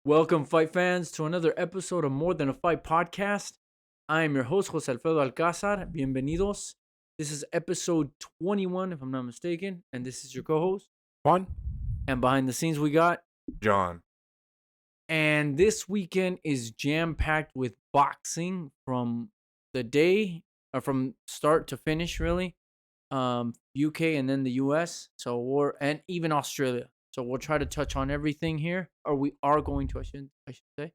Welcome, fight fans, to another episode of More Than a Fight podcast. I am your host, Jose Alfredo Alcázar. Bienvenidos. This is episode 21, if I'm not mistaken, and this is your co-host. Juan. And behind the scenes, we got John. And this weekend is jam-packed with boxing from the day, or from start to finish, really. UK and then the US. And even Australia. So we'll try to touch on everything here, or we are going to. I should say.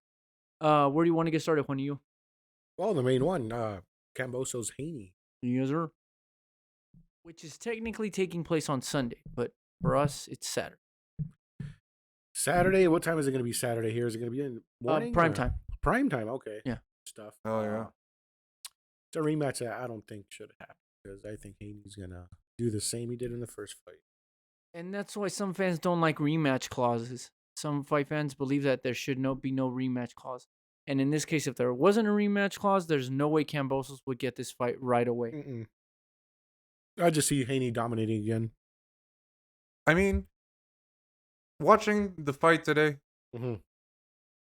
Where do you want to get started? One of you? Well, the main one, Kambosos Haney. Yes, sir. Which is technically taking place on Sunday, but for us, it's Saturday. Saturday? What time is it going to be Saturday here? Is it going to be in the morning? Prime time. Prime time, okay. Yeah. Stuff. Oh, yeah. It's a rematch that I don't think should happen because I think Haney's going to do the same he did in the first fight. And that's why some fans don't like rematch clauses. Some fight fans believe that there should be no rematch clause. And in this case, if there wasn't a rematch clause, there's no way Kambosos would get this fight right away. I just see Haney dominating again. I mean, watching the fight today,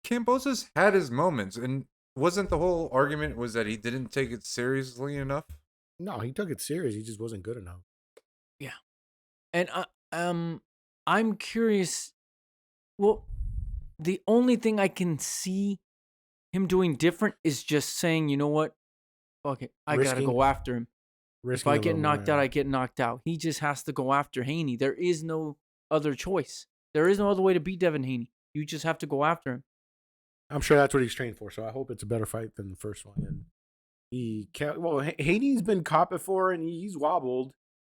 Kambosos had his moments, and wasn't the whole argument was that he didn't take it seriously enough? No, he took it serious. He just wasn't good enough. Yeah. And I'm curious. Well, the only thing I can see him doing different is just saying, you know what? Fuck it. I got to go after him. If I get knocked out, I get knocked out. He just has to go after Haney. There is no other choice. There is no other way to beat Devin Haney. You just have to go after him. I'm sure that's what he's trained for, so I hope it's a better fight than the first one. And Haney's been caught before, and he's wobbled.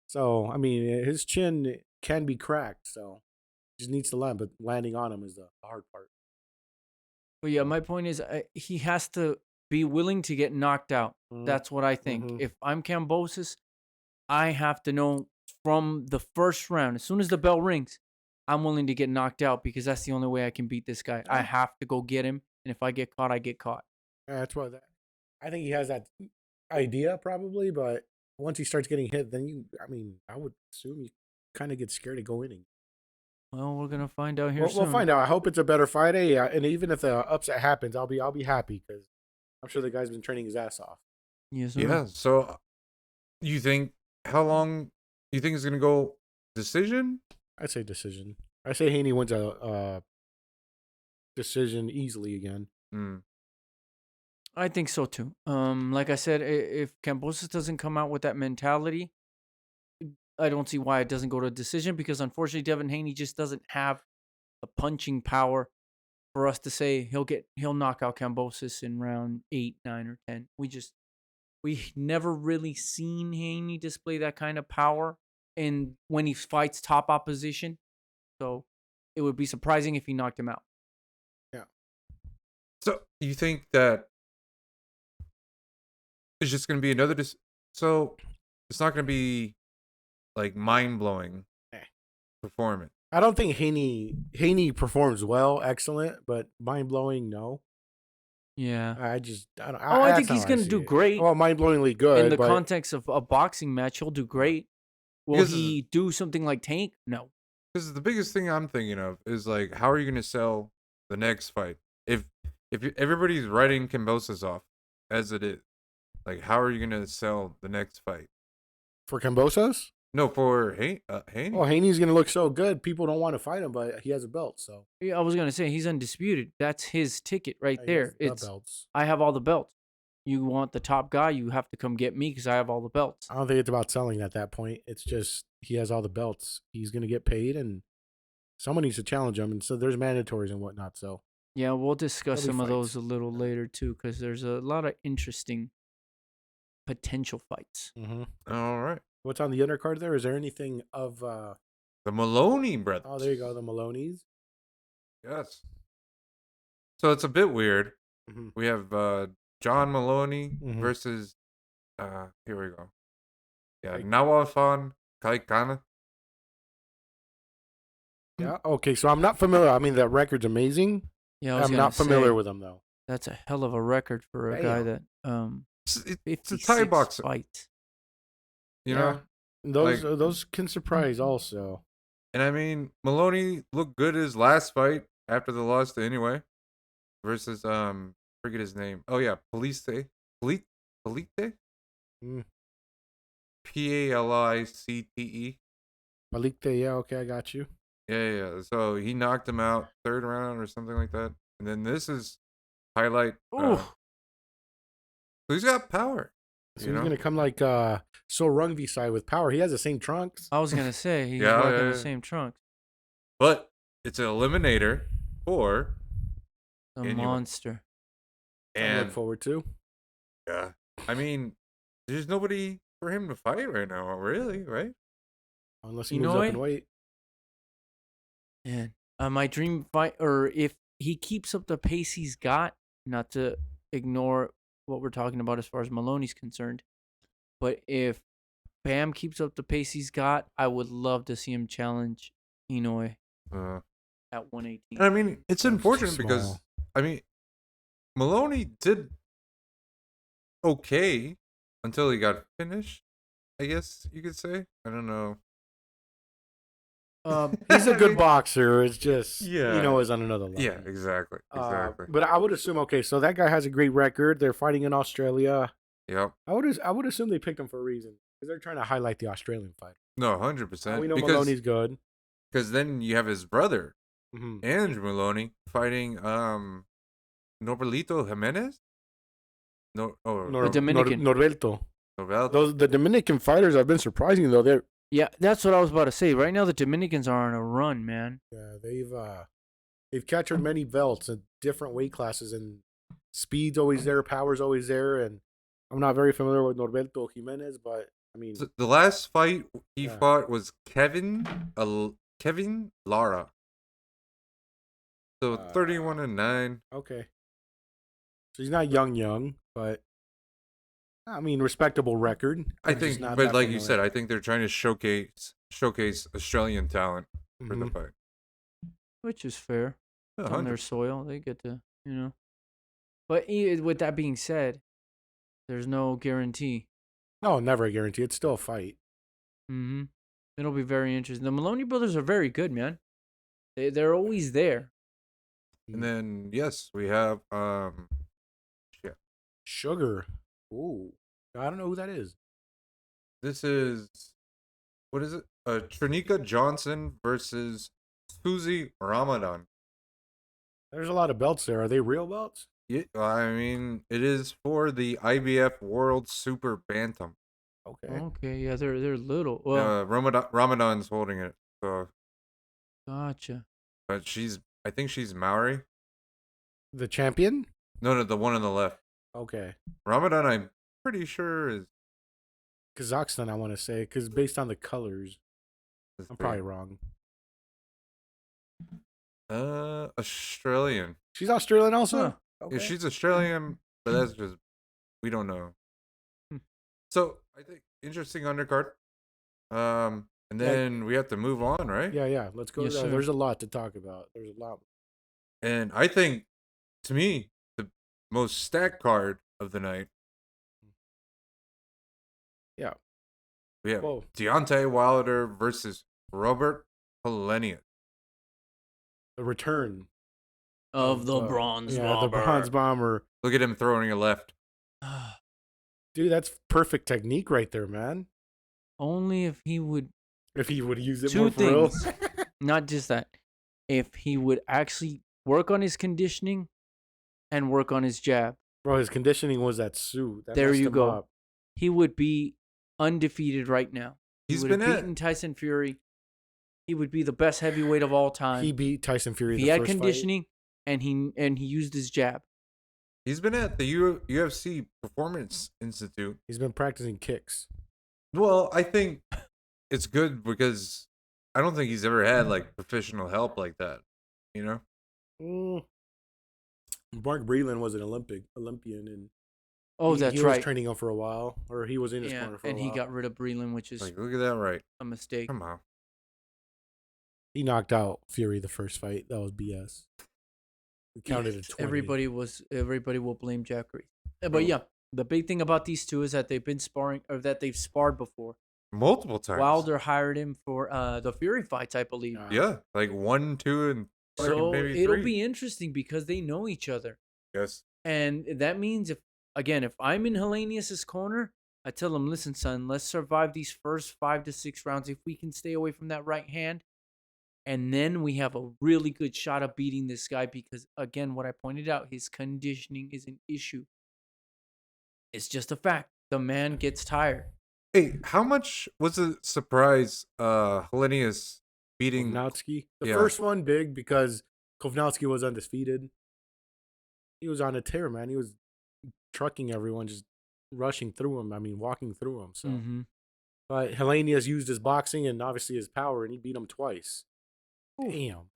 So, I mean, his chin can be cracked, so he just needs to land, but landing on him is the hard part. But yeah, my point is he has to be willing to get knocked out. That's what I think. If I'm Kambosos, I have to know from the first round, as soon as the bell rings, I'm willing to get knocked out because that's the only way I can beat this guy. I have to go get him, and if I get caught, I get caught. Yeah, that's what I think he has that idea probably, but once he starts getting hit, then I would assume you kind of get scared to go in. Well, we're gonna find out here soon. We'll find out. I hope it's a better fight, and even if the upset happens, I'll be happy because I'm sure the guy's been training his ass off. Yes, sir. Yeah. So, you think how long you think it's gonna go? Decision? I'd say decision. I say Haney wins a decision easily again. I think so too. Like I said, if Kambosos doesn't come out with that mentality, I don't see why it doesn't go to a decision because unfortunately Devin Haney just doesn't have the punching power for us to say he'll knock out Kambosos in round 8, 9, or 10. We never really seen Haney display that kind of power when he fights top opposition. So it would be surprising if he knocked him out. Yeah. So you think that it's just going to be another so it's not going to be like mind-blowing performance. I don't think Haney performs well, excellent, but mind-blowing, no. Yeah. I don't. I think he's going to do great. Well, mind-blowingly good. In the context of a boxing match, he'll do great. Will he do something like Tank? No. Because the biggest thing I'm thinking of is like, how are you going to sell the next fight? If everybody's writing Kambosos off as it is, like, how are you going to sell the next fight? For Kambosos? No, for Haney. Well, Haney's going to look so good. People don't want to fight him, but he has a belt, so. Yeah, I was going to say, he's undisputed. That's his ticket right there. It's belts. I have all the belts. You want the top guy, you have to come get me because I have all the belts. I don't think it's about selling at that point. It's just he has all the belts. He's going to get paid, and someone needs to challenge him. And so there's mandatories and whatnot. So yeah, we'll discuss some of those a little later too because there's a lot of interesting potential fights. All right. What's on the undercard there? Is there anything of the Moloney brothers? Oh, there you go, the Maloneys. Yes. So it's a bit weird. We have John Moloney versus here we go. Yeah, Nawafan Kaikanha. Yeah. Okay. So I'm not familiar. I mean, that record's amazing. Yeah, I'm not familiar with him though. That's a hell of a record for a guy that it's a Thai boxer fights. You know, those can surprise also. And I mean, Moloney looked good his last fight. after the loss to Anyway versus forget his name. Oh yeah, Polite. Mm. Palicte. Malikte, yeah, okay, I got you. Yeah. So he knocked him out 3rd round or something like that. And then this is highlight. Ooh, So he's got power. So You he's know? gonna come like So Rungvi side with power. He has the same trunks. I was gonna say he's Yeah, rocking yeah. the same trunks. But it's an eliminator for The Anyway. monster. I look and forward to. yeah. I mean, there's nobody for him to fight right now, really, right? Unless he You moves know up what? in weight. And my dream fight, or if he keeps up the pace he's got, not to ignore what we're talking about as far as Moloney's concerned, but if Bam keeps up the pace he's got, I would love to see him challenge Inoue Uh, at 118. I mean, it's That's too unfortunate because small. I mean, Moloney did okay until he got finished. I guess you could say. I don't know. He's a I good mean, boxer. It's just Yeah. is on another level. Yeah, exactly. Exactly. But I would assume so that guy has a great record. They're fighting in Australia. Yep. I would assume they picked him for a reason because they're trying to highlight the Australian fight. No, 100%. We know because Maloney's good. then you have his brother, Mhm. Andrew Moloney, fighting Norberto Jimenez. No, The Dominican. Norberto. Norberto. The Dominican fighters have been surprising though. Yeah, that's what I was about to say. Right now, the Dominicans are on a run, man. They've captured many belts in different weight classes, and speed's always there, power's always there. And I'm not very familiar with Norberto Jimenez, but I mean, So the last fight he Yeah. fought was Kevin Lara. So 31-9. okay. So he's not young, but I mean, respectable record. I I'm just think, not but that like you familiar. said, I think they're trying to showcase Australian talent for the Mhm. fight. Which is fair. Yeah, It's on their 100. soil. They get to, But with that being said, there's no guarantee. No, never a guarantee. It's still a fight. Mm-hmm. It'll be very interesting. The Moloney brothers are very good, man. They're always there. And then yes, we have shit. Sugar. Ooh, I don't know who that is. This is what is it? Trinica Johnson versus Suzy Ramadan. There's a lot of belts there. Are they real belts? Yeah, I mean, it is for the IBF World Super Bantam. Okay. Okay, yeah, they're little. Well, Ramadan's holding it. So, gotcha. but I think she's Maori. The champion? No, the one on the left. Okay. Ramadan, I'm pretty sure is. Kazakhstan, I want to say, because based on the colors, I'm probably wrong. Australian. She's Australian also? Huh. Okay. Yeah, she's Australian, but that's just we don't know. Hmm. So I think interesting undercard. And then we have to move on, right? Yeah. Let's go. Yes, sir. There's a lot to talk about. There's a lot. And I think, to me, the most stacked card of the night. Yeah. We have Whoa. Deontay Wilder versus Robert Helenius. The return Of the Bronze Bomber. the Bronze Bomber. Look at him throwing a left. Dude, that's perfect technique right there, man. Only if he would. If he would use it Two more for real. things. Not just that. If he would actually work on his conditioning and work on his jab, Bro, his conditioning was that suit. That there messed you him go. up. He would be undefeated right now. He's He would have been beaten Tyson Fury. He would be the best heavyweight of all time. He beat Tyson Fury. If The he had first conditioning and he used his jab. He's been at the UFC Performance Institute. He's been practicing kicks. Well, I think it's good because I don't think he's ever had like professional help like that. You know? Mark Breland was an Olympian, and Oh, he that's was right. training him for a while, or he was in his Yeah, corner for a and while. he got rid of Breland, which is Like, look at that, right? a mistake. Come on. He knocked out Fury the first fight. That was BS. We counted at 20. Everybody will blame Jack Reed. But yeah, the big thing about these two is that they've been sparring, or that they've sparred before. Multiple times. Wilder hired him for the Fury fights, I believe. Yeah, like 1, 2, and Like So maybe it'll 3. be interesting because they know each other. Yes. And that means if I'm in Helenius's corner, I tell him, listen, son, let's survive these first 5 to 6 rounds. If we can stay away from that right hand, and then we have a really good shot of beating this guy because, again, what I pointed out, his conditioning is an issue. It's just a fact. The man gets tired. Hey, how much was a surprise Helenius beating Kovnowski. The Yeah. first one big because Kovnowski was undefeated. He was on a tear, man. He was trucking everyone, just rushing through him. I mean, walking through him. So, but Helenius used his boxing and obviously his power, and he beat him twice. Ooh. Damn.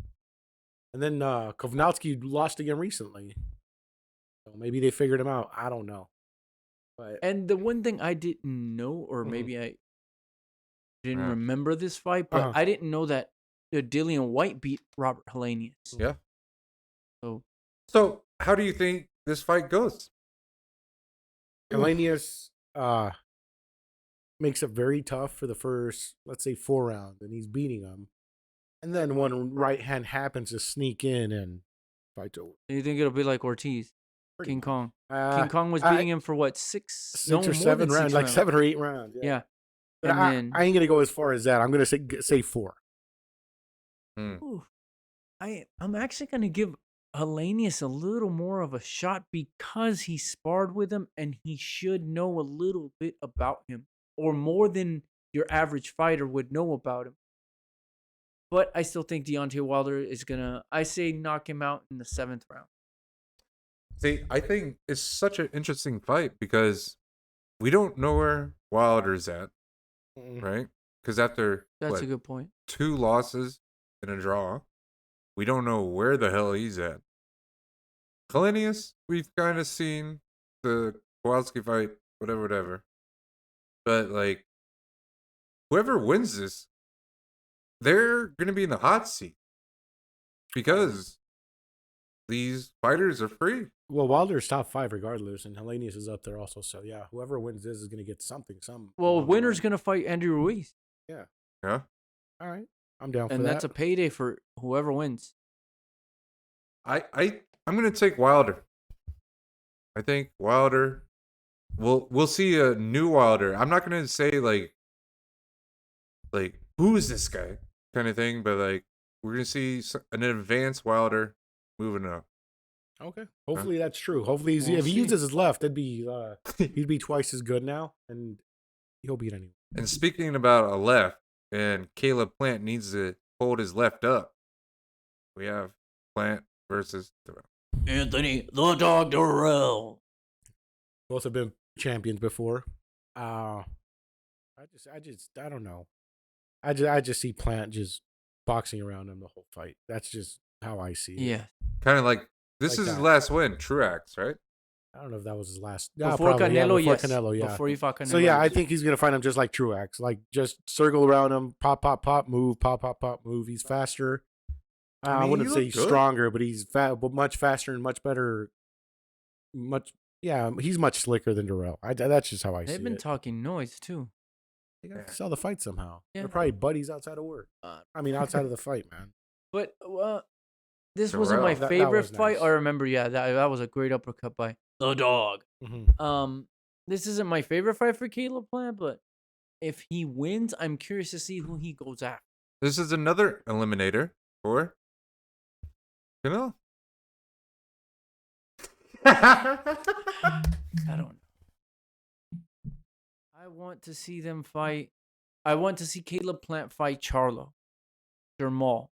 And then Kovnowski lost again recently. So maybe they figured him out. I don't know. But And the one thing I didn't know, or maybe I didn't remember this fight, but I didn't know that Dillian White beat Robert Helenius. Yeah. So how do you think this fight goes? Helenius makes it very tough for the first, let's say, 4 rounds, and he's beating him. And then one right hand happens to sneak in and fight over. you think it'll be like Ortiz, Pretty King much. Kong? King Kong was beating him for what, 6 or more 7 than 6 rounds, like 7 or 8 rounds. Yeah. But And then I ain't gonna go as far as that. I'm gonna say 4. ooh, I'm actually gonna give Helenius a little more of a shot because he sparred with him and he should know a little bit about him, or more than your average fighter would know about him. But I still think Deontay Wilder is gonna, I say, knock him out in the 7th round. See, I think it's such an interesting fight because we don't know where Wilder's at, right? Because after That's a good point. 2 losses and a draw, we don't know where the hell he's at. Helenius, we've kind of seen the Kowalski fight, whatever. But like, whoever wins this, they're gonna be in the hot seat because these fighters are free. Well, Wilder's top 5 regardless, and Helenius is up there also. So yeah, whoever wins this is gonna get something. Well, winner's gonna fight Andrew Ruiz, Yeah. All right, I'm down for and that. that's a payday for whoever wins. I'm gonna take Wilder. I think Wilder. We'll see a new Wilder. I'm not gonna say like who is this guy kind of thing, but like we're gonna see an advanced Wilder moving up. Okay, hopefully that's true. Hopefully, if he see. uses his left, that'd be he'd be twice as good now, and he'll beat anyone. And speaking about a left, and Caleb Plant needs to hold his left up. We have Plant versus Dirrell. Anthony The Dog Dirrell. Both have been champions before. I don't know. I just see Plant just boxing around him the whole fight. That's just how I see it. Yeah. Kind of like this Like is his that. last win, Truax, right? I don't know if that was his last. Before probably, Canelo, before yes. Canelo, yeah. Before he fought Canelo. So yeah, I think he's gonna find him just like Truax, like just circle around him, pop, pop, pop, move, pop, pop, pop, move. He's faster. I mean, wouldn't he say looked he's good. stronger, but he's but much faster and much better. He's much slicker than Dirrell. That's just how I see They've been it. talking noise too. They got to sell the fight somehow. Yeah. They're probably buddies outside of work. I mean, outside of the fight, man. But this wasn't my Dirrell. That favorite was fight. nice. I remember, that was a great uppercut by The Dog. Mm-hmm. This isn't my favorite fight for Caleb Plant, but if he wins, I'm curious to see who he goes after. This is another eliminator for Canelo. I don't know. I want to see them fight. I want to see Caleb Plant fight Charlo Dermal.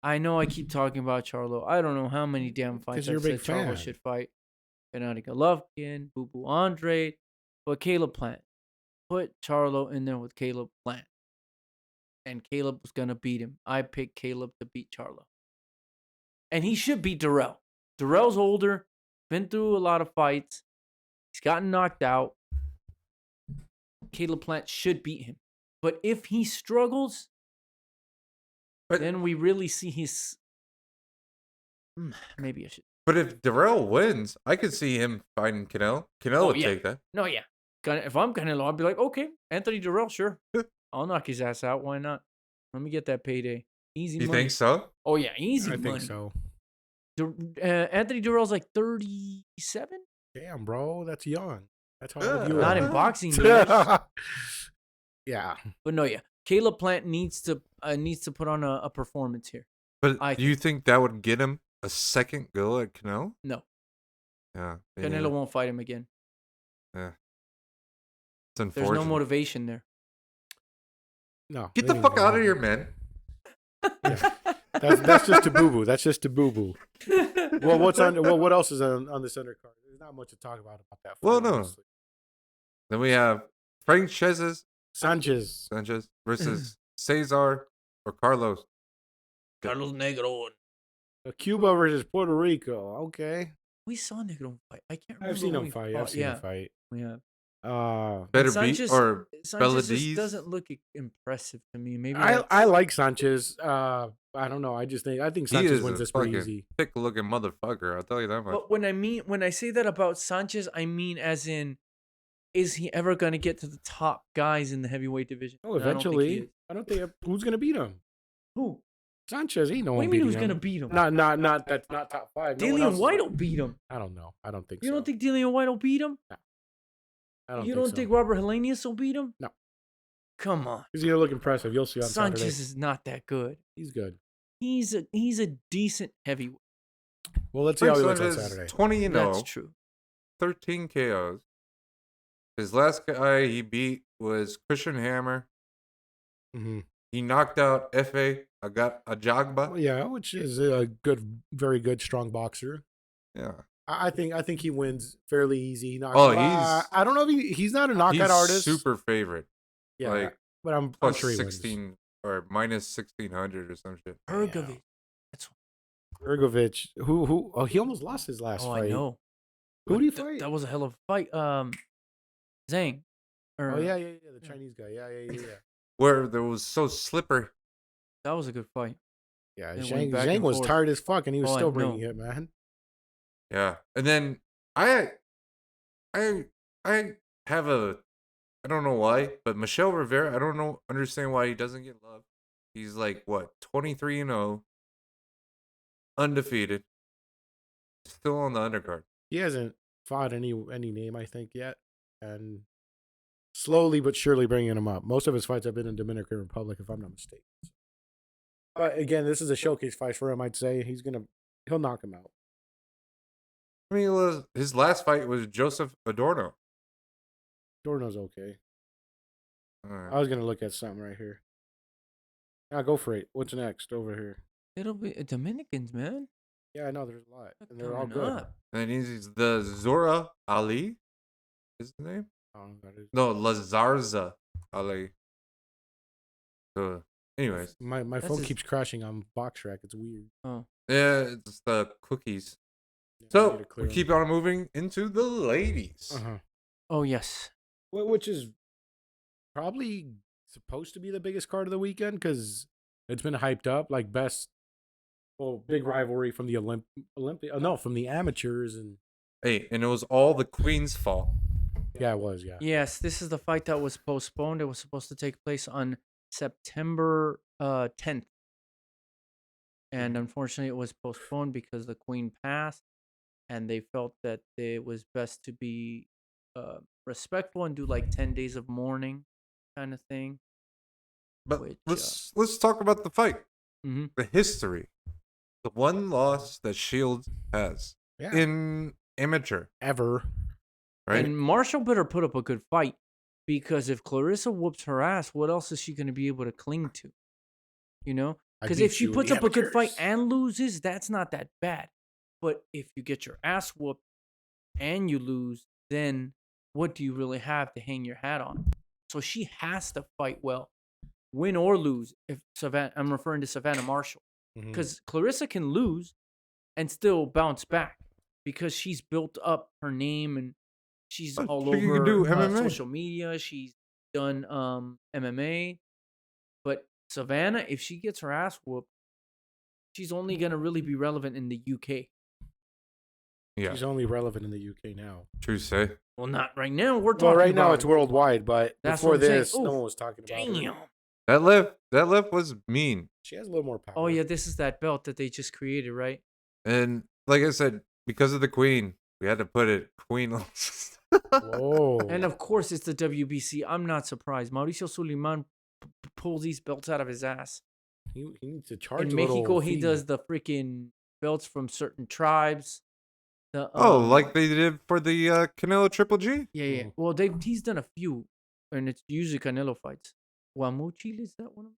I know I keep talking about Charlo. I don't know how many damn fights you're I've a big said Charlo fan. should fight. Gennady Golovkin, Boo Boo Andre, but Caleb Plant. Put Charlo in there with Caleb Plant. And Caleb was going to beat him. I picked Caleb to beat Charlo. And he should beat Dirrell. Dirrell's older, been through a lot of fights. He's gotten knocked out. Caleb Plant should beat him. But if he struggles, then we really see his... Maybe I should... But if Dirrell wins, I could see him fighting Canelo. Canelo would take that. No, yeah. If I'm Canelo, I'd be like, okay, Anthony Dirrell, sure. I'll knock his ass out. Why not? Let me get that payday. Easy You money. think so? Oh yeah, easy I money. think so. Anthony Dirrell's like 37. Damn, bro, that's young. That's how old you Not are. in boxing years. Yeah. But no, yeah. Caleb Plant needs to put on a performance here. But I do you think that would get him a second go at Canelo? No. Yeah. Canelo won't fight him again. Yeah. It's unfortunate. There's no motivation there. No. Get the fuck out of here, man. Yeah. That's just a boo boo. That's just a boo boo. Well, what else is on this undercard? There's not much to talk about that. Well, fight, no. honestly. Then we have Sanchez Sanchez. versus Cesar or Carlos. Carlos Negron. Cuba versus Puerto Rico. Okay. We saw Negron fight. I can't remember. I've seen when him we fight. fought. I've seen him fight. Yeah. Better Sanchez, beat or Sanchez Beladiz? just doesn't look impressive to me. Maybe I like Sanchez. I don't know. I think He Sanchez is wins a this pretty fucking easy. thick looking motherfucker. I'll tell you that much. But when I say that about Sanchez, I mean as in, is he ever going to get to the top guys in the heavyweight division? Oh, And eventually. I don't think who's gonna beat him. Who? Sanchez. He no What do one you mean beating who's him. going to beat him? Not that's not top five. No one else Dillian is White gonna- will beat him. I don't know. I don't think You so. don't think Dillian White will beat him? You don't think Robert Helenius will beat him? No. Come on. He's gonna look impressive. You'll see on Sanchez Saturday. is not that good. He's good. He's a decent heavyweight. Well, let's see how he looks on Sanchez Saturday. 20-0, That's true. 13 KOs. His last guy he beat was Christian Hammer. Mm-hmm. He knocked out Efe Ajagba. Yeah, which is a good, very good, strong boxer. Yeah. I think he wins fairly easy. He's- I don't know if he's not a knockout He's artist. super favorite. Yeah, like, but I'm Plus sure he 16 or minus 1600 or some shit. Ergovic. That's wins. Ergovic, who? Oh, he almost lost his last fight. I know. Who did he But fight? That was a hell of a fight. Zhang. Oh yeah, the Chinese guy. Yeah. Where there was so slippery. That was a good fight. Yeah, They went back Zhang and was forth. tired as fuck, and he was Oh, I still bringing know. it, man. Yeah. And then I have I don't know why, but Michel Rivera, I don't understand why he doesn't get love. He's like what, 23-0, undefeated, still on the undercard. He hasn't fought any name, I think, yet, and slowly but surely bringing him up. Most of his fights have been in Dominican Republic, if I'm not mistaken. But again, this is a showcase fight for him. I'd say he'll knock him out. I mean, his last fight was Joseph Adorno. Dorno's okay. All right. I was gonna look at something right here. Yeah, go for it. What's next over here? It'll be Dominicans, man. Yeah, I know there's a lot, and they're all Coming good. up. And he's the Zora Ali, is his name? I don't know what that is. No, Lazarza Ali. So, anyways, My That's phone his- keeps crashing on BoxRec. It's weird. Oh. yeah, it's the cookies. Yeah, I need So to clear we them. keep on moving into the ladies. Uh-huh. Oh yes. Which is probably supposed to be the biggest card of the weekend because it's been hyped up like big rivalry from the from the amateurs and Hey, and it was all the Queen's fault. yeah, it was Yes, this is the fight that was postponed. It was supposed to take place on September 10th. And unfortunately, it was postponed because the Queen passed, and they felt that it was best to be respectful and do like 10 days of mourning kind of thing. But Which, let's talk about the fight. Mhm. The history. The one loss that Shields has yeah in amateur, ever. right? And Marshall better put up a good fight because if Claressa whoops her ass, what else is she going to be able to cling to? You know? I Because beat if she you in puts the up a good fight amateurs. and loses, that's not that bad. But if you get your ass whooped and you lose, then what do you really have to hang your hat on? So she has to fight well, win or lose. If Savannah, I'm referring to Savannah Marshall, Mhm. because Claressa can lose and still bounce back because she's built up her name and she's But all she can over do MMA. social media. She's done MMA. But Savannah, if she gets her ass whooped, she's only going to really be relevant in the UK. Yeah, She's only relevant in the UK now. true say. Well, not right now. We're talking Well, right now about it's worldwide, but That's before what I'm saying. this, no Oof, one was talking about it. damn. That left was mean. She has a little more power. Oh yeah, this is that belt that they just created, right? And like I said, because of the queen, we had to put it queen. Whoa. And of course, it's the WBC. I'm not surprised. Mauricio Suleiman pulls these belts out of his ass. He needs to charge. In a little Mexico, he fee. does the freaking belts from certain tribes. The, like they did for the Canelo Triple G. Yeah. Mm. Well, he's done a few, and it's usually Canelo fights. Guamuchil, is that one of them?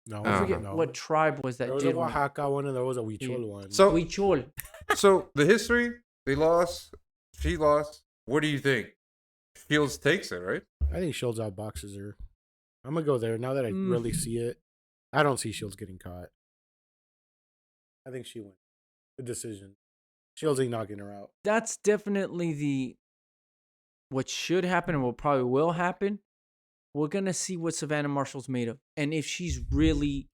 No, I forget no. what tribe was that. There was a Oaxaca one, and there was a Huichol one. So Huichol. So the history, they lost. She lost. What do you think? Shields takes it, right? I think Shields outboxes her. I'm gonna go there now that I really see it. I don't see Shields getting caught. I think she wins the decision. Shields ain't knocking her out. That's definitely what should happen and what probably will happen. We're gonna see what Savannah Marshall's made of, and if she's really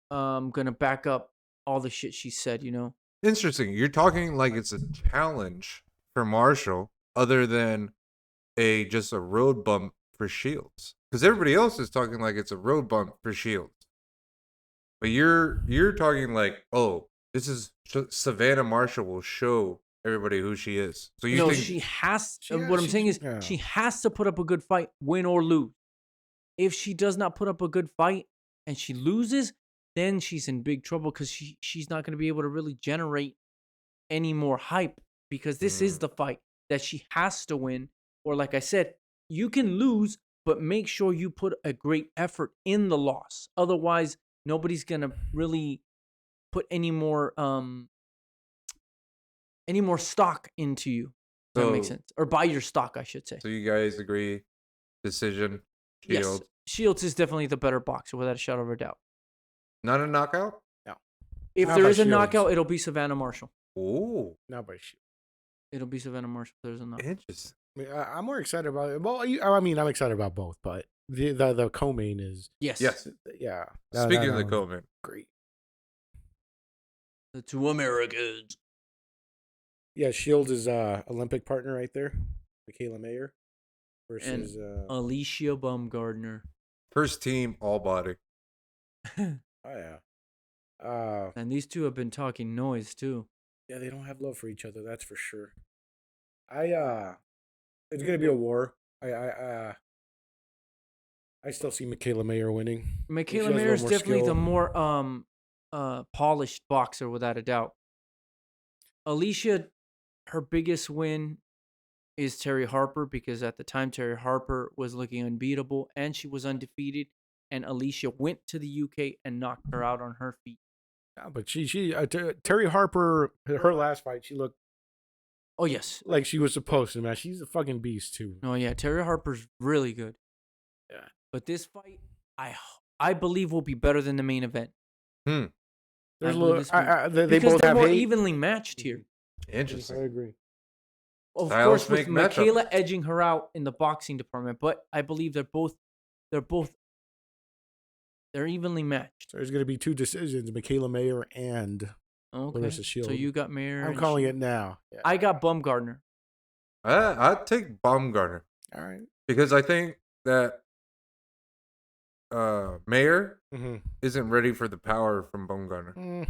gonna back up all the shit she said. Interesting. You're talking like it's a challenge for Marshall, other than just a road bump for Shields, because everybody else is talking like it's a road bump for Shields. But you're talking like, oh, this is Savannah Marshall will show everybody who she is. So you think she has. What I'm saying is, she has to put up a good fight, win or lose. If she does not put up a good fight and she loses, then she's in big trouble because she's not going to be able to really generate any more hype, because this is the fight that she has to win. Or like I said, you can lose, but make sure you put a great effort in the loss. Otherwise, nobody's going to really put any more stock into you. Does that make sense? Or buy your stock, I should say. So you guys agree? Decision. Shields. Yes, Shields is definitely the better boxer without a shadow of a doubt. Not a knockout? No. If Not there by is a Shields. knockout, it'll be Savannah Marshall. Oh, Not by Shields. It'll be Savannah Marshall if there's a knockout. interesting. I'm more excited about it. Well, I'm excited about both, but the co-main is Yes. yeah. Speaking of the one's co-main, great. The two Americans. Yeah, Shields is Olympic partner right there, Mikaela Mayer versus Alicia Baumgardner. first team all body. oh yeah. And these two have been talking noise too. Yeah, they don't have love for each other, that's for sure. It's gonna be a war. I still see Mikaela Mayer winning. Mikaela Mayer is definitely the more polished boxer without a doubt. Alicia, her biggest win is Terry Harper, because at the time Terry Harper was looking unbeatable and she was undefeated, and Alicia went to the UK and knocked her out on her feet. Yeah, but Terry Harper, her last fight, she looked Oh yes. like she was supposed to, man. She's a fucking beast too. Oh yeah, Terry Harper's really good. Yeah. But this fight, I believe, will be better than the main event. There's a believe little. They because both they're have more hate. evenly matched here. Interesting. I agree. Of Styles course, with make Mikaela matchups. edging her out in the boxing department, but I believe they're evenly matched. So there's gonna be two decisions: Mikaela Mayer and Okay. Claressa Shields. So you got Mayer. I'm and calling it now. Yeah. I got Baumgardner. I'd take Baumgartner All right. because I think that Mayer Mm-hmm. isn't ready for the power from Baumgartner.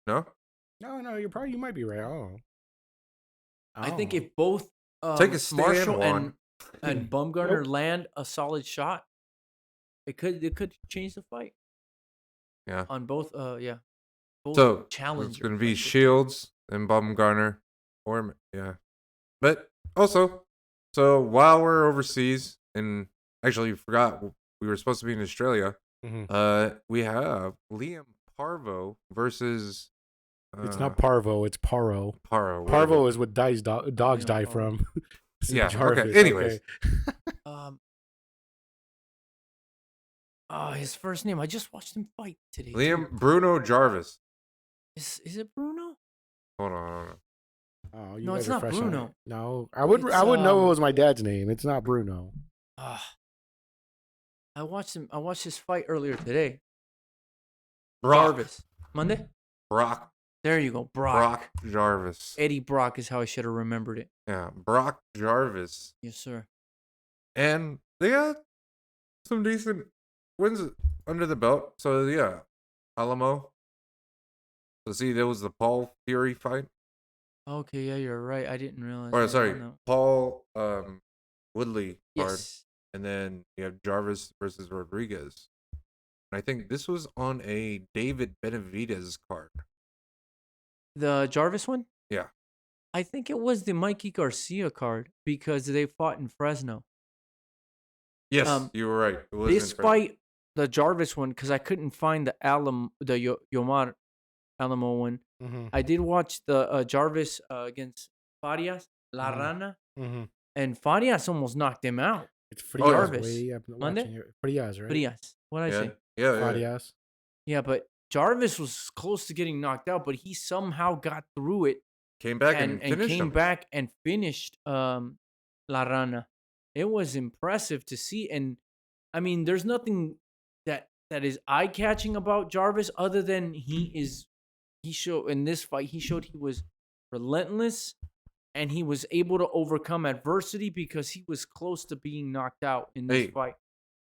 No? No, you might be right. I don't know. I think if both Take a stand, Marshall Juan. and Baumgardner land a solid shot, it could change the fight. Yeah. On both both So challengers. it's gonna be I should say. Shields and Baumgartner, or yeah. But also, so while we're overseas, and actually you forgot we were supposed to be in Australia. We have Liam Parvo versus. It's not Parvo, it's Paro. Paro. Parvo is what dogs Yeah, die Paro. from. Yeah, okay, Jarvis, anyways. His first name. I just watched him fight today. Liam Bruno Jarvis. Is it Bruno? Hold on. Oh, you No, guys it's are not fresh on Bruno. it. No, I would It's, know it was my dad's name. It's not Bruno. I watched his fight earlier today. Brock. Jarvis. Monday? Brock. There you go. Brock. Jarvis. Eddie Brock is how I should have remembered it. Yeah, Brock Jarvis. Yes, sir. And they got some decent wins under the belt. So yeah, Alamo. So see, there was the Paul Fury fight. Okay, yeah, you're right. I didn't realize. Or that. sorry, No. Paul Woodley card. Yes. And then you have Jarvis versus Rodriguez. And I think this was on a David Benavidez card. The Jarvis one? Yeah. I think it was the Mikey Garcia card because they fought in Fresno. Yes, you were right. It was This fight, the Jarvis one, because I couldn't find the Yomar Alamo one. Mm-hmm. I did watch the Jarvis against Farias, La Rana, and Farias almost knocked him out. It's Frias, Jarvis. way up watching it. Frias, right? Frias. What did I say? Yeah. Farias. Yeah, but Jarvis was close to getting knocked out, but he somehow got through it. Came back and finished came him. back and finished La Rana. It was impressive to see, and I mean, there's nothing that is eye catching about Jarvis other than he showed in this fight he was relentless and he was able to overcome adversity because he was close to being knocked out in this fight.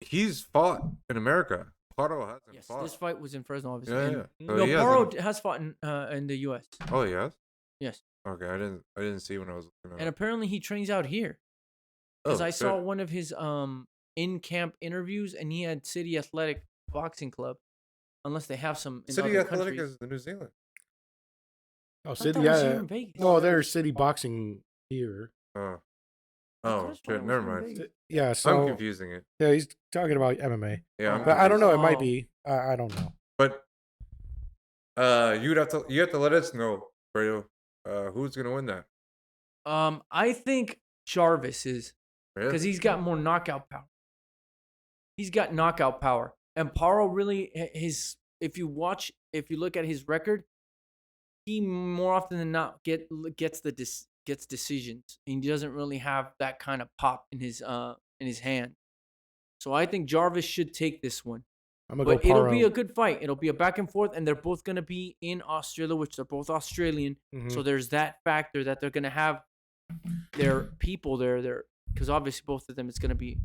He's fought in America. Paro hasn't fought. This fight was in Fresno, obviously. Yeah. So No, Paro has fought in the U.S. Oh, he has? Yes. Okay, I didn't see when I was looking at it. And apparently he trains out here. Because I saw one of his in-camp interviews, and he had City Athletic Boxing Club, unless they have some in City other Athletic countries. is the New Zealand. Oh, I City, thought it was here yeah. in Vegas. No, there's City Boxing here. Oh, could've sworn shit, it was never in mind. Vegas. Yeah, so I'm confusing it. yeah, he's talking about MMA. Yeah, I'm But I don't know. It might Oh. be. I don't know. But you have to let us know, Fredo, who's gonna win that. I think Jarvis is Really? because he's got more knockout power. He's got knockout power, and Paro really if you look at his record, he more often than not gets decisions. And he doesn't really have that kind of pop in his hand. So I think Jarvis should take this one. I'm gonna But go Paro. it'll be a good fight. It'll be a back and forth, and they're both going to be in Australia, which they're both Australian. So there's that factor that they're going to have their people there. Because obviously both of them, it's going to be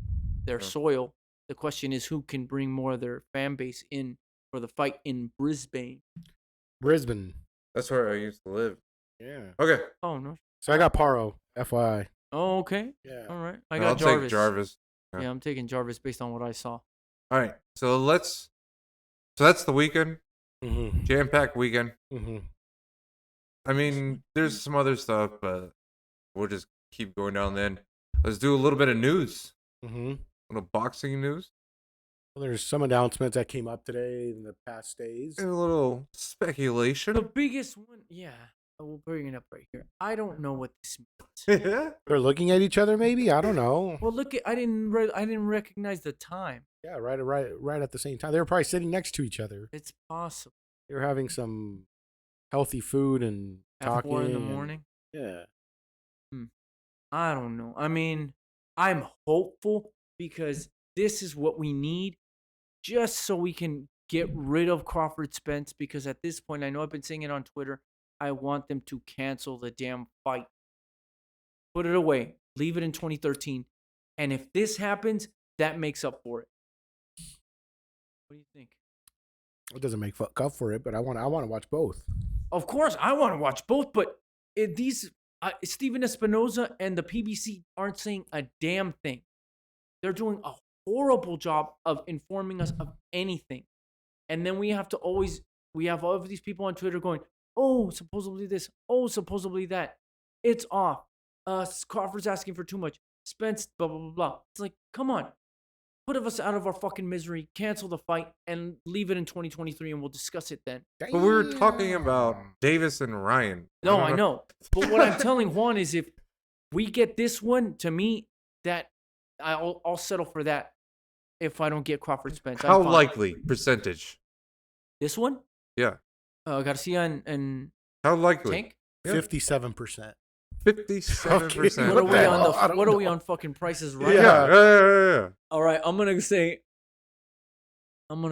their soil. The question is who can bring more of their fan base in for the fight in Brisbane. Brisbane. That's where I used to live. Yeah. Okay. Oh, no. So I got Paro. FYI. Oh, okay. Yeah. All right. I I'll got Jarvis. take Jarvis. Yeah, I'm taking Jarvis based on what I saw. All right. So that's the weekend. Mm-hmm. Jam-packed weekend. Mm-hmm. I mean, there's some other stuff, but we'll just keep going down then. Let's do a little bit of news. Mm-hmm. A little boxing news. Well, there's some announcements that came up today in the past days. And a little speculation. The biggest one, yeah. We'll bring it up right here. I don't know what this means. They're looking at each other, maybe. I don't know. Well, look, I didn't recognize the time. Yeah, right at the same time. They were probably sitting next to each other. It's possible. They were having some healthy food and At talking. 4 in the and- morning. Yeah. I don't know. I mean, I'm hopeful because this is what we need just so we can get rid of Crawford Spence because at this point, I know I've been saying it on Twitter, I want them to cancel the damn fight. Put it away. Leave it in 2013. And if this happens, that makes up for it. What do you think? It doesn't make fuck up for it, but I want to watch both. Of course, I want to watch both, but Steven Espinoza and the PBC aren't saying a damn thing. They're doing a horrible job of informing us of anything. And then we have all of these people on Twitter going, oh, supposedly this, oh, supposedly that. It's off. Crawford's asking for too much. Spence, blah, blah, blah, blah. It's like, come on. Put us out of our fucking misery, cancel the fight, and leave it in 2023, and we'll discuss it then. But we were talking about Davis and Ryan. No, I know. But what I'm telling Juan is if we get this one, to me, that I'll settle for that if I don't get Crawford Spence. How I'm fine. likely percentage? This one? Yeah. Garcia and How likely? Tank? 57%. 57%. What are we on fucking prices right Yeah. now? Yeah. All right, I'm gonna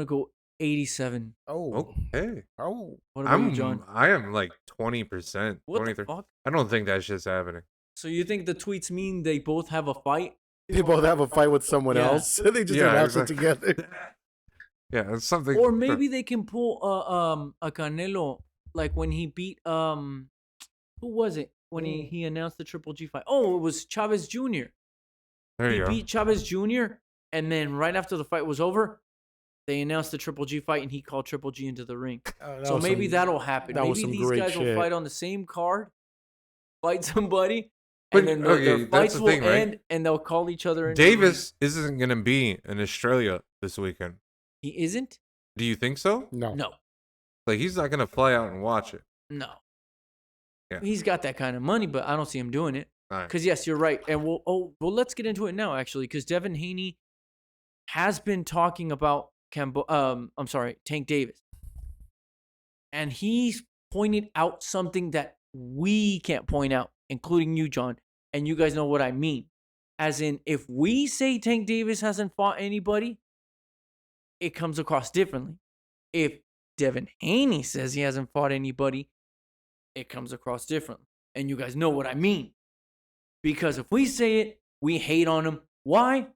go 87. Oh. Okay. Oh. What about you, John? I am like 20%. What 23. the fuck? I don't think that shit's happening. So you think the tweets mean they both have a fight? They both have a fight with someone Yeah. else. They just announce it together. Yeah, it's something. Or maybe they can pull a Canelo like when he beat who was it when he announced the Triple G fight? Oh, it was Chavez Jr. There He you go. beat Chavez Jr. and then right after the fight was over, they announced the Triple G fight and he called Triple G into the ring. So maybe that'll happen. Maybe these guys will fight on the same card, fight somebody, and then their fights will end and they'll call each other. Davis isn't going to be in Australia this weekend. He isn't? Do you think so? No. Like, he's not going to fly out and watch it. No. Yeah. He's got that kind of money, but I don't see him doing it. All right. Because, yes, you're right. And let's get into it now, actually, because Devin Haney has been talking about Tank Davis. And he's pointed out something that we can't point out, including you, John. And you guys know what I mean. As in, if we say Tank Davis hasn't fought anybody, it comes across differently. If Devin Haney says he hasn't fought anybody, it comes across differently. And you guys know what I mean. Because if we say it, we hate on him. Why?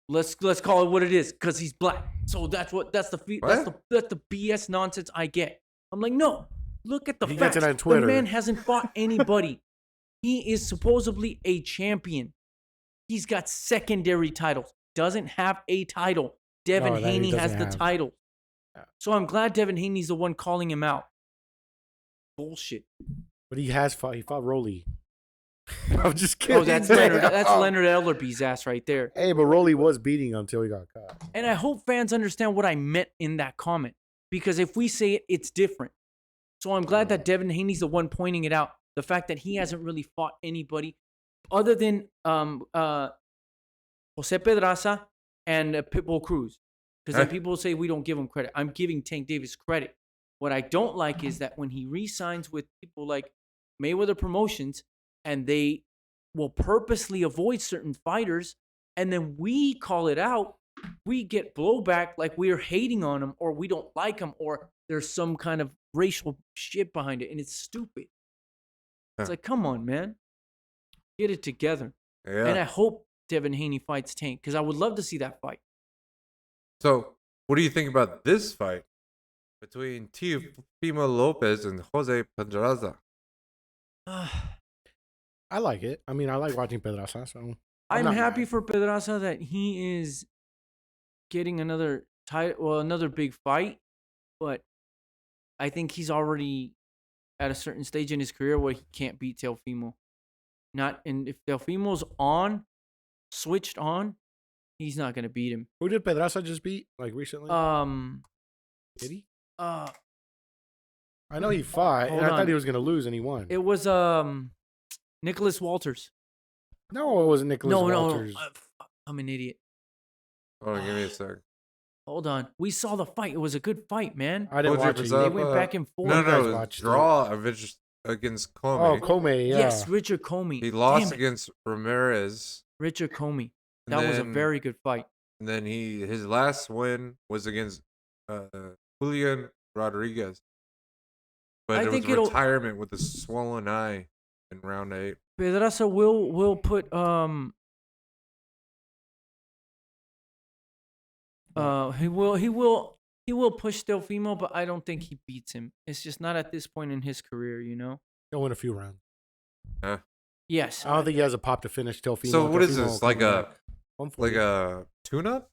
Let's call it what it is. Because he's black. So that's the BS nonsense I get. I'm like, no. Look at the facts. The man hasn't fought anybody. He is supposedly a champion. He's got secondary titles. Doesn't have a title. Devin Haney has the title. So I'm glad Devin Haney's the one calling him out. Bullshit. But he fought. He fought Rolly. I'm just kidding. Oh, that's Leonard Ellerby's ass right there. Hey, but Rolly was beating him until he got caught. And I hope fans understand what I meant in that comment. Because if we say it, it's different. So I'm glad that Devin Haney's the one pointing it out. The fact that he hasn't really fought anybody other than Jose Pedraza and Pitbull Cruz. Because then people say we don't give him credit. I'm giving Tank Davis credit. What I don't like is that when he re-signs with people like Mayweather Promotions and they will purposely avoid certain fighters and then we call it out, we get blowback like we're hating on him or we don't like him or there's some kind of racial shit behind it and it's stupid. It's like, come on, man. Get it together. Yeah. And I hope Devin Haney fights Tank because I would love to see that fight. So, what do you think about this fight between Teofimo Lopez and Jose Pedraza? I like it. I mean, I like watching Pedraza. So I'm happy for Pedraza that he is getting another big fight, but I think he's already at a certain stage in his career where he can't beat Teofimo. And if Teofimo's switched on, he's not gonna beat him. Who did Pedraza just beat? Like recently? Did he? I know he fought, and I thought he was gonna lose, and he won. It was Nicholas Walters. No, it wasn't Nicholas Walters. No. I'm an idiot. Hold on, give me a sec. Hold on. We saw the fight. It was a good fight, man. I didn't watch it. They went back and forth. No, it was draw against Comey. Oh, Comey, yeah. Yes, Richard Comey. He lost against Ramirez. Richard Comey. That was a very good fight. And then his last win was against Julian Rodriguez. But it was retirement with a swollen eye in round 8. Pedraza will put he will push Teofimo, but I don't think he beats him. It's just not at this point in his career, you know. He'll win a few rounds. Yes. I don't think he has a pop to finish Teofimo. So what is this? Like a tune-up?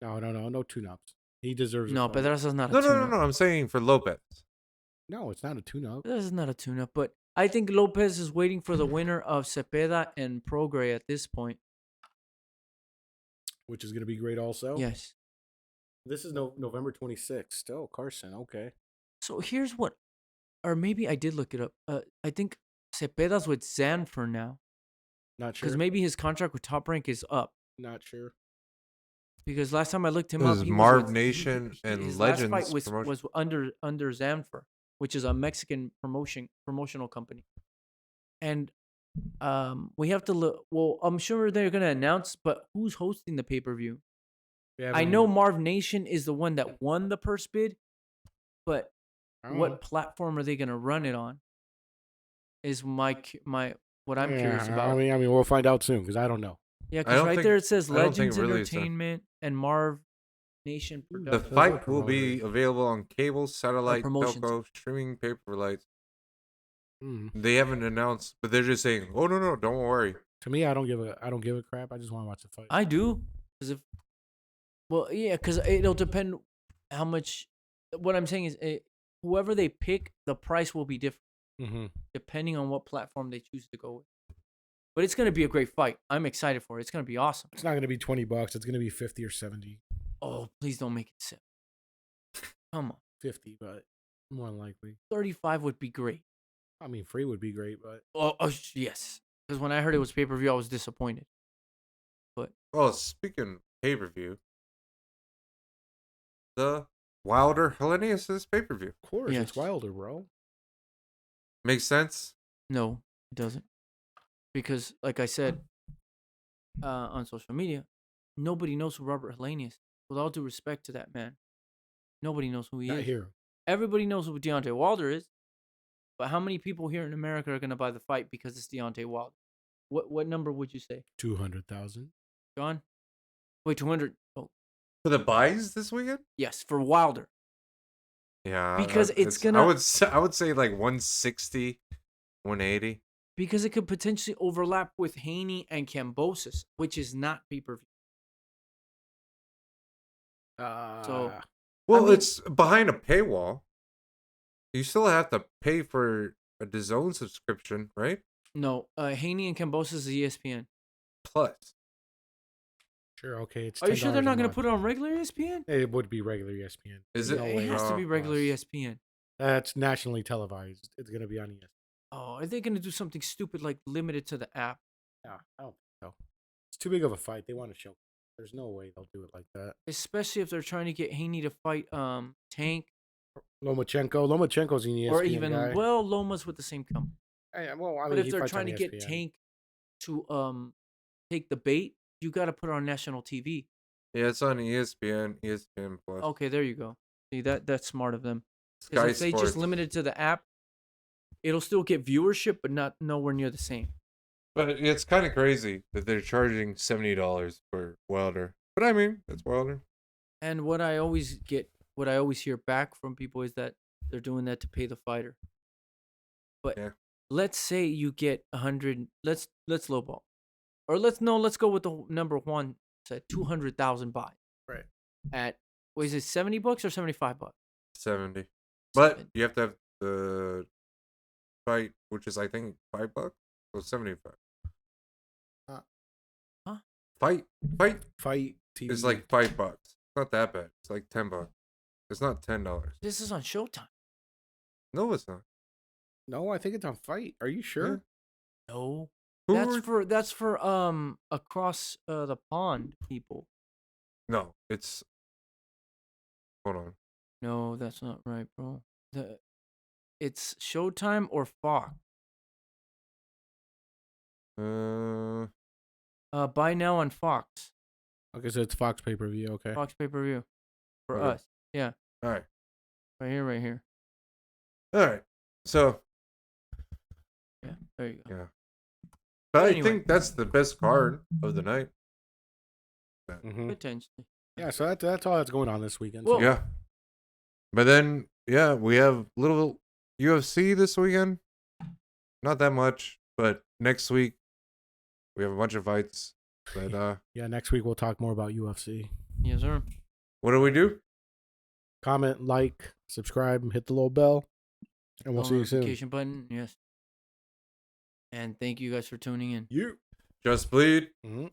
No tune-ups. He deserves it. No, Pedraza's not a tune-up. No. I'm saying for Lopez. No, it's not a tune-up. This is not a tune-up, but I think Lopez is waiting for the winner of Cepeda and Prograis at this point. Which is going to be great also. Yes. This is November 26th. Oh, Carson. Okay. So here's what, or maybe I did look it up. I think Cepeda's with Zanfer now. Not sure. Because maybe his contract with Top Rank is up. Not sure. Because last time I looked him up, he was Marv Nation and his Legends. Last fight was under Zanfer, which is a Mexican promotional company. And we have to look. Well, I'm sure they're gonna announce, but who's hosting the pay-per-view? I know Marv Nation is the one that won the purse bid, but what platform are they gonna run it on? Is my what I'm curious about. I mean, we'll find out soon because I don't know. Yeah, I because don't right think there it says I don't think Legends it really is done. Entertainment and Marv Nation The Productions. Those are fight will be promoters. available on cable, satellite, promotions. telco, streaming, pay-per-lights. Mm. They haven't announced, but they're just saying, "Oh no, don't worry." To me, I don't give a crap. I just want to watch the fight. I do, because because it'll depend how much. What I'm saying is, whoever they pick, the price will be different Mm-hmm. depending on what platform they choose to go with. But it's gonna be a great fight. I'm excited for it. It's gonna be awesome. It's not going to be $20. It's going to be 50 or 70. Oh, please don't make it sick. Come on, 50, but more than likely. 35 would be great. I mean, free would be great, but Yes. Because when I heard it was pay-per-view, I was disappointed. Oh, speaking pay-per-view, the Wilder Helenius is pay-per-view. of course, Yes. it's Wilder, bro. Makes sense. No, it doesn't. Because, like I said on social media, nobody knows who Robert Helenius is. With all due respect to that man, nobody knows who he Not is. here. Everybody knows who Deontay Wilder is. But how many people here in America are going to buy the fight because it's Deontay Wilder? What number would you say? 200,000. John? Wait, 200. Oh, For the buys this weekend? yes, for Wilder. Yeah. Because it's gonna- I would say like 160, 180. Because it could potentially overlap with Haney and Kambosos, which is not pay-per-view. So, Well, I mean- it's behind a paywall. You still have to pay for a DAZN subscription, right? no, Haney and Kambosos is ESPN. Plus. Sure, okay. It's Are you sure they're $10 not a going to month. put it on regular ESPN? It would be regular ESPN. Is There's it? no It way. has to be Oh, regular gosh. ESPN. That's nationally televised. It's going to be on ESPN. Oh, are they going to do something stupid like limited to the app? Yeah, I don't think so. It's too big of a fight. They want to show. There's no way they'll do it like that. Especially if they're trying to get Haney to fight Tank Lomachenko's an ESPN or even guy. Loma's with the same company. Well, I mean, But if he they're fights trying on to get ESPN. Tank to take the bait, you got to put it on national TV. Yeah, it's on ESPN, ESPN Plus. Okay, there you go. See that's smart of them. Sky Because if they Sports. just limit it to the app, it'll still get viewership, but not nowhere near the same. But it's kind of crazy that they're charging $70 for Wilder. But I mean, it's Wilder. And what I always hear back from people is that they're doing that to pay the fighter. But Yeah. let's say you get 100. Let's lowball, or let's go with the number one. Said 200,000 buy. Right. At what is it, $70 or $75? 70. But 70. you have to have the fight, which is I think $5. So 75. Huh? Fight Fight TV. is like $5. It's not that bad. It's like $10. It's not $10. This is on Showtime. No, it's not. No, I think it's on Fight. Are you sure? No, Who that's for across the pond people. No, it's. Hold on. No, that's not right, bro. It's Showtime or Fox. Buy now on Fox. Okay, so it's Fox pay-per-view. Okay. Fox pay-per-view for Okay. us. Yeah, All right. right here. All right. So, Yeah, there you go. yeah. But Anyway. I think that's the best card of the night. Mhm. Potentially. Yeah, so that's all that's going on this weekend. Well- Yeah. But then, yeah, we have little UFC this weekend. Not that much, but next week we have a bunch of fights. But Yeah, next week we'll talk more about UFC. Yes, sir. what do we do? Comment, like, subscribe, hit the little bell, and we'll see you soon. Notification button. Yes. And thank you guys for tuning in. You. Just bleed. Mhm.